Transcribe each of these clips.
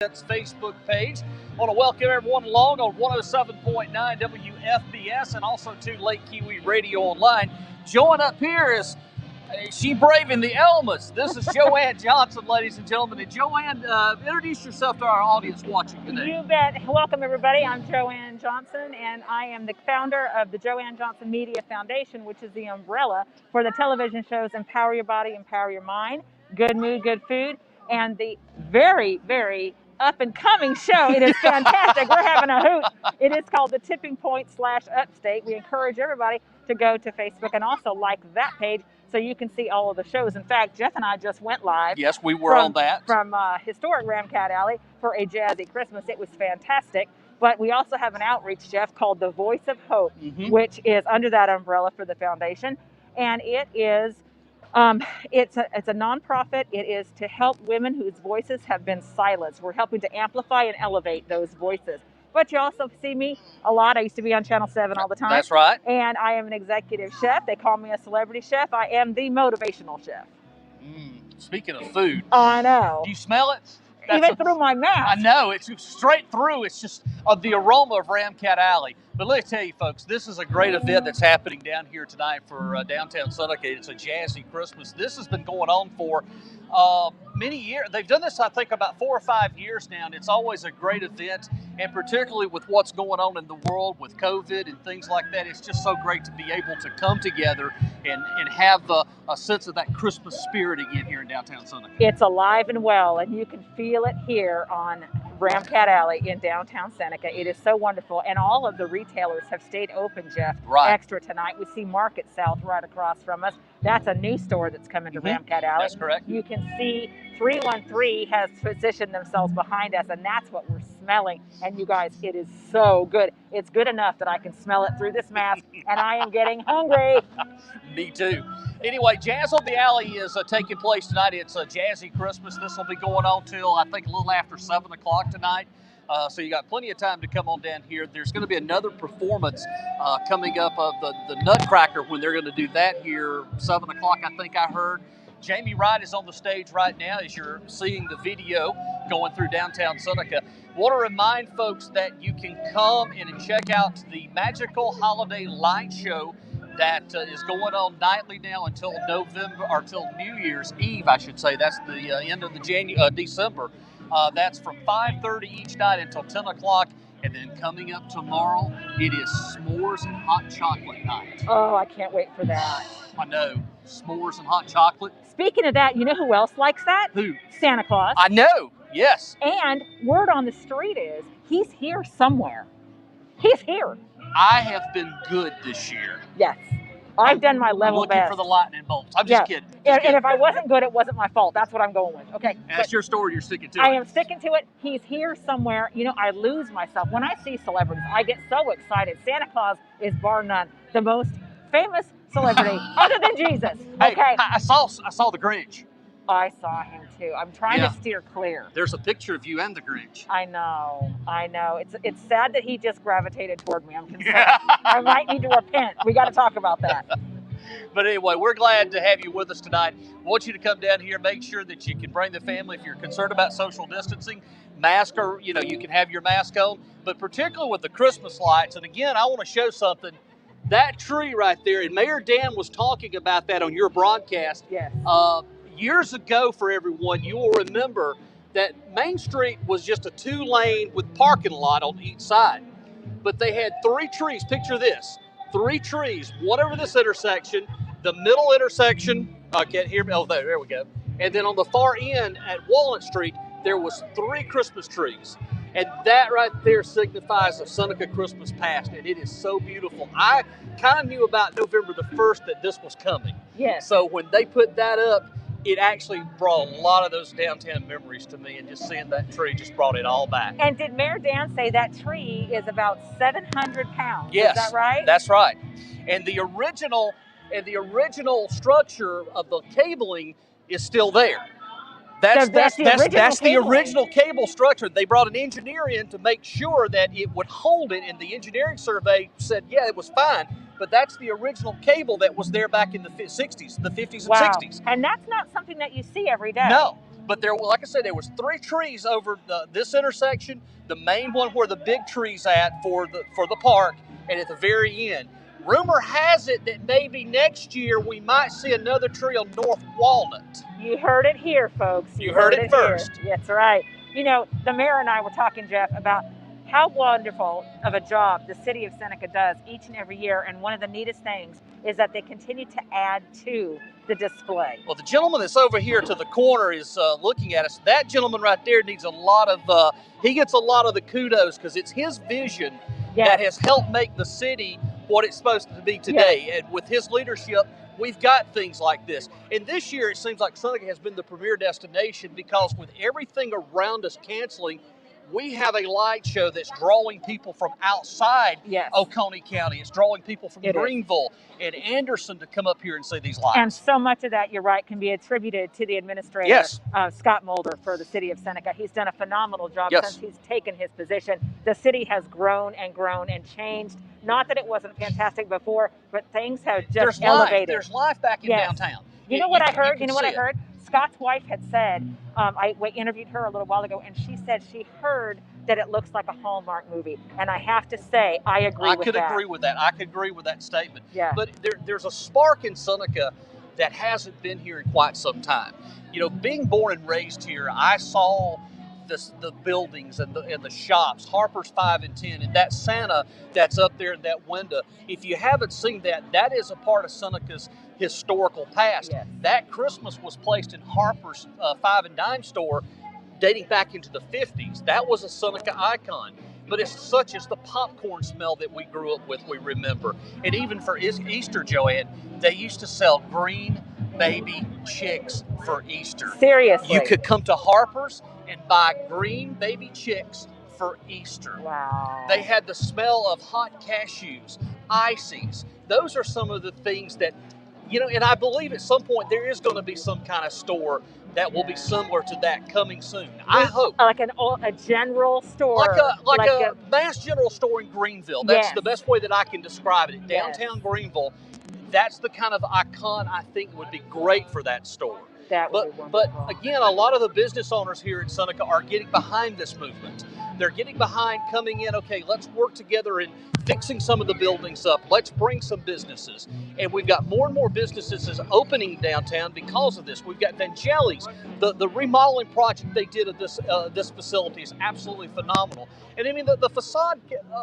Facebook page. I want to welcome everyone along on 107.9 WFBS and also to Lake Kiwi Radio Online. Join up here is she braving the elements. This is Joanne Johnson, ladies and gentlemen. And Joanne, introduce yourself to our audience watching today. You bet. Welcome, everybody. I'm Joanne Johnson, and I am the founder of the Joanne Johnson Media Foundation, which is the umbrella for the television shows Empower Your Body, Empower Your Mind, Good Mood, Good Food, and the very, very up-and-coming show. It is fantastic. We're having a hoot. It is called The Tipping Point /Upstate. We encourage everybody to go to Facebook and also like that page so you can see all of the shows. In fact, Jeff and I just went live. Yes, we were on that. From historic Ramcat Alley for a Jazzy Christmas. It was fantastic. But we also have an outreach, Jeff, called The Voice of Hope, which is under that umbrella for the foundation. And it is it's a nonprofit. It is to help women whose voices have been silenced. We're helping to amplify and elevate those voices. But you also see me a lot. I used to be on Channel 7 all the time. That's right. And I am an executive chef. They call me a celebrity chef. I am the motivational chef. Speaking of food. I know. Do you smell it? Even through my mask. I know. It's straight through. It's just the aroma of Ramcat Alley. But let me tell you, folks, this is a great event that's happening down here tonight for downtown Seneca. It's a Jazzy Christmas. This has been going on for many years. They've done this, I think, about 4 or 5 years now, and it's always a great event. And particularly with what's going on in the world with COVID and things like that, it's just so great to be able to come together and have a sense of that Christmas spirit again here in downtown Seneca. It's alive and well, and you can feel it here on Ramcat Alley in downtown Seneca. It is so wonderful, and all of the retailers have stayed open, Jeff, extra tonight. We see Market South right across from us. That's a new store that's coming to Ramcat Alley. That's correct. You can see 313 has positioned themselves behind us, and that's what we're smelling. And you guys, it is so good. It's good enough that I can smell it through this mask, and I am getting hungry. Me too. Anyway, Jazz on the Alley is taking place tonight. It's a Jazzy Christmas. This will be going on till, I think, a little after 7 o'clock tonight. So you got plenty of time to come on down here. There's going to be another performance coming up of the Nutcracker when they're going to do that here 7 o'clock, I think I heard. Jamie Wright is on the stage right now as you're seeing the video going through downtown Seneca. Want to remind folks that you can come in and check out the Magical Holiday Light Show that is going on nightly now until November, or till New Year's Eve, I should say. That's the end of the December. That's from 5:30 each night until 10 o'clock. And then coming up tomorrow, it is s'mores and hot chocolate night. Oh, I can't wait for that. I know. S'mores and hot chocolate. Speaking of that, you know who else likes that? Who? Santa Claus. I know. Yes. And word on the street is he's here somewhere. He's here. I have been good this year. Yes. I've done my level looking best. For the lightning bolts. I'm just kidding. And if I wasn't good, it wasn't my fault. That's what I'm going with. Okay. That's your story. You're sticking to it. I am sticking to it. He's here somewhere. You know, I lose myself. When I see celebrities, I get so excited. Santa Claus is bar none the most famous celebrity other than Jesus. Okay. Hey, I saw the Grinch. I saw him too. I'm trying to steer clear. There's a picture of you and the Grinch. I know. It's sad that he just gravitated toward me. I'm concerned. I might need to repent. We got to talk about that. But anyway, we're glad to have you with us tonight. I want you to come down here. Make sure that you can bring the family if you're concerned about social distancing. Mask, or you can have your mask on. But particularly with the Christmas lights. And again, I want to show something. That tree right there, and Mayor Dan was talking about that on your broadcast. Yes. Years ago, for everyone, you will remember that Main Street was just a 2-lane with parking lot on each side. But they had 3 trees. Picture this. 3 trees, one over this intersection, the middle intersection, can't hear me, oh, there we go. And then on the far end at Walnut Street, there was 3 Christmas trees. And that right there signifies the Seneca Christmas past, and it is so beautiful. I kind of knew about November the 1st that this was coming. Yes. So when they put that up, it actually brought a lot of those downtown memories to me, and just seeing that tree just brought it all back. And did Mayor Dan say that tree is about 700 pounds? Yes. Is that right? That's right. And the original structure of the cabling is still there. That's the original cable structure. They brought an engineer in to make sure that it would hold it, and the engineering survey said, yeah, it was fine. But that's the original cable that was there back in the 60s, the 50s and 60s. And that's not something that you see every day. No. But there, like I said, there was 3 trees over this intersection, the main one where the big tree's at for the park, and at the very end. Rumor has it that maybe next year we might see another tree on North Walnut. You heard it here, folks. You heard it first. Here. That's right. You know, the mayor and I were talking, Jeff, about how wonderful of a job the city of Seneca does each and every year. And one of the neatest things is that they continue to add to the display. Well, the gentleman that's over here to the corner is looking at us. That gentleman right there needs a lot of, he gets a lot of the kudos because it's his vision that has helped make the city what it's supposed to be today. And with his leadership, we've got things like this. And this year, it seems like Seneca has been the premier destination because with everything around us canceling, we have a light show that's drawing people from outside Oconee County. It's drawing people from Greenville and Anderson to come up here and see these lights. And so much of that, you're right, can be attributed to the administrator, Scott Mulder, for the city of Seneca. He's done a phenomenal job since he's taken his position. The city has grown and grown and changed. Not that it wasn't fantastic before, but things have just elevated. There's life back in downtown. You know what I heard? You know what I heard? Scott's wife had said, I interviewed her a little while ago, and she said she heard that it looks like a Hallmark movie. And I have to say, I agree with that. I could agree with that. I could agree with that statement. Yeah. But there's a spark in Seneca that hasn't been here in quite some time. You know, being born and raised here, I saw the buildings and the shops, Harper's 5 and 10, and that Santa that's up there in that window. If you haven't seen that, that is a part of Seneca's historical past. Yes. That Christmas was placed in Harper's 5 and dime store dating back into the 50s. That was a Seneca icon. But it's such as the popcorn smell that we grew up with, we remember. And even for Easter, Joanne, they used to sell green baby chicks for Easter. Seriously. You could come to Harper's and buy green baby chicks for Easter. Wow. They had the smell of hot cashews, ices. Those are some of the things that, you know, and I believe at some point there is going to be some kind of store that will be similar to that coming soon. I hope. Like a general store. Like a mass general store in Greenville. That's the best way that I can describe it. Downtown Greenville, that's the kind of icon I think would be great for that store. That would be wonderful. But again, a lot of the business owners here in Seneca are getting behind this movement. They're getting behind coming in, okay, let's work together in fixing some of the buildings up. Let's bring some businesses. And we've got more and more businesses opening downtown because of this. We've got Vangelli's. The remodeling project they did of this facility is absolutely phenomenal. And I mean, the facade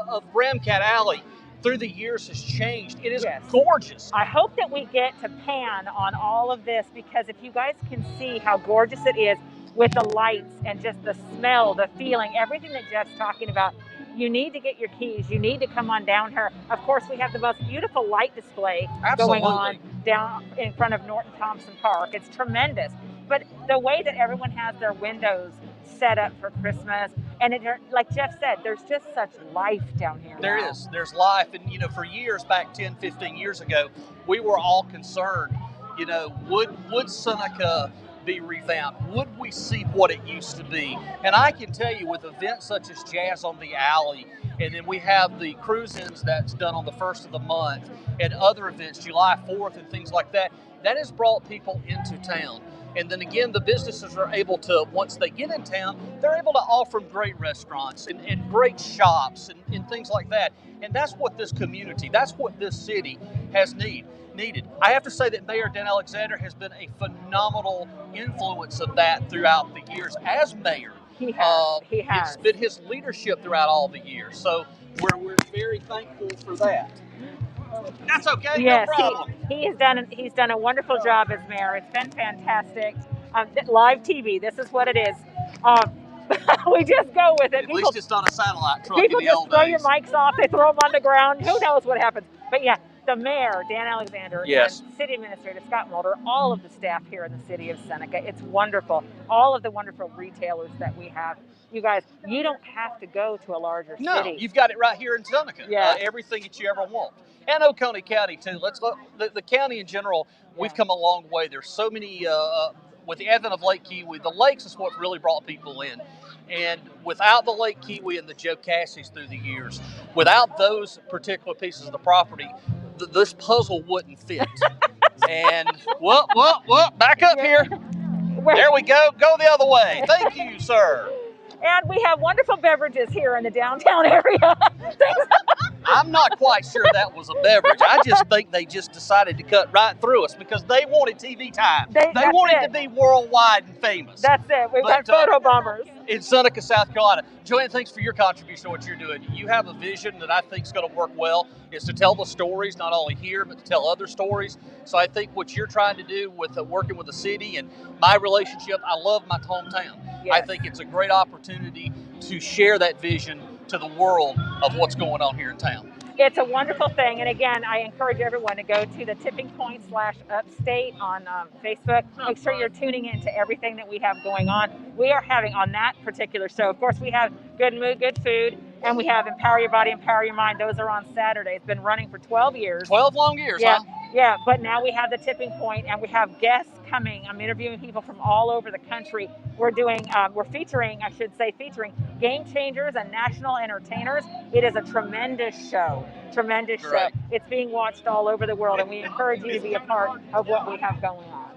of Ramcat Alley through the years has changed. It is gorgeous. I hope that we get to pan on all of this, because if you guys can see how gorgeous it is with the lights and just the smell, the feeling, everything that Jeff's talking about, you need to get your keys. You need to come on down here. Of course, we have the most beautiful light display going on down in front of Norton Thompson Park. It's tremendous. But the way that everyone has their windows set up for Christmas, and like Jeff said, there's just such life down here. There's life. And you know, for years back, 10, 15 years ago, we were all concerned, you know, would Seneca be revamped? Would we see what it used to be? And I can tell you, with events such as Jazz on the Alley, and then we have the cruise-ins that's done on the 1st of the month, and other events, July 4th and things like that, that has brought people into town. And then again, the businesses are able to, once they get in town, they're able to offer them great restaurants and great shops and things like that. And that's what this community, that's what this city has needed. I have to say that Mayor Dan Alexander has been a phenomenal influence of that throughout the years as mayor. He has. It's been his leadership throughout all the years. So we're very thankful for that. That's okay. Yes, no problem. He's done a wonderful job as mayor. It's been fantastic. Live TV. This is what it is. We just go with it. At least it's not a satellite truck. People in the just old throw days. your mics off. They throw them on the ground. Who knows what happens? But yeah, the mayor, Dan Alexander, and city administrator Scott Mulder, all of the staff here in the city of Seneca. It's wonderful. All of the wonderful retailers that we have. You guys, you don't have to go to a larger city. No, you've got it right here in Seneca. Yeah. Everything that you ever want. And Oconee County, too. Let's look, the county in general, we've come a long way. There's so many, with the advent of Lake Kiwi, the lakes is what really brought people in. And without the Lake Kiwi and the Joe Cassies through the years, without those particular pieces of the property, this puzzle wouldn't fit. And, back up here. There we go. Go the other way. Thank you, sir. And we have wonderful beverages here in the downtown area. I'm not quite sure that was a beverage. I just think they just decided to cut right through us because they wanted TV time. They wanted to be worldwide and famous. That's it. We've got photo bombers. In Seneca, South Carolina. Joanne, thanks for your contribution to what you're doing. You have a vision that I think is going to work well, is to tell the stories, not only here, but to tell other stories. So I think what you're trying to do with working with the city and my relationship, I love my hometown. Yes. I think it's a great opportunity to share that vision to the world of what's going on here in town. It's a wonderful thing. And again, I encourage everyone to go to the Tipping Point /Upstate on Facebook. Make sure you're tuning into everything that we have going on. We are having on that particular show. Of course, we have Good Mood, Good Food, and we have Empower Your Body, Empower Your Mind. Those are on Saturday. It's been running for 12 years. 12 long years, yeah. Huh? Yeah, but now we have the Tipping Point, and we have guests coming. I'm interviewing people from all over the country. We're featuring game changers and national entertainers. It is a tremendous show. Tremendous show. It's being watched all over the world, and we encourage you to be a part of what we have going on.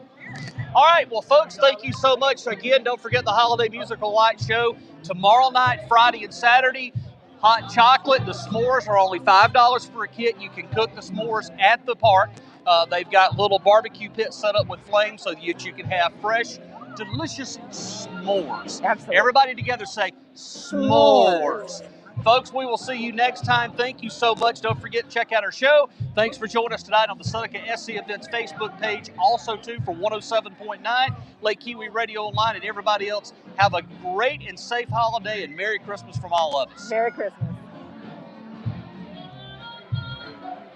All right, well, folks, thank you so much. Again, don't forget the Holiday Musical Light Show tomorrow night, Friday and Saturday. Hot chocolate, the s'mores are only $5 for a kit. You can cook the s'mores at the park. They've got little barbecue pits set up with flames so that you can have fresh, delicious s'mores. Absolutely. Everybody together say s'mores. Folks, we will see you next time. Thank you so much. Don't forget to check out our show. Thanks for joining us tonight on the Seneca SC Events Facebook page. Also, too, for 107.9 Lake Kiwi Radio Online, and everybody else, have a great and safe holiday and Merry Christmas from all of us. Merry Christmas.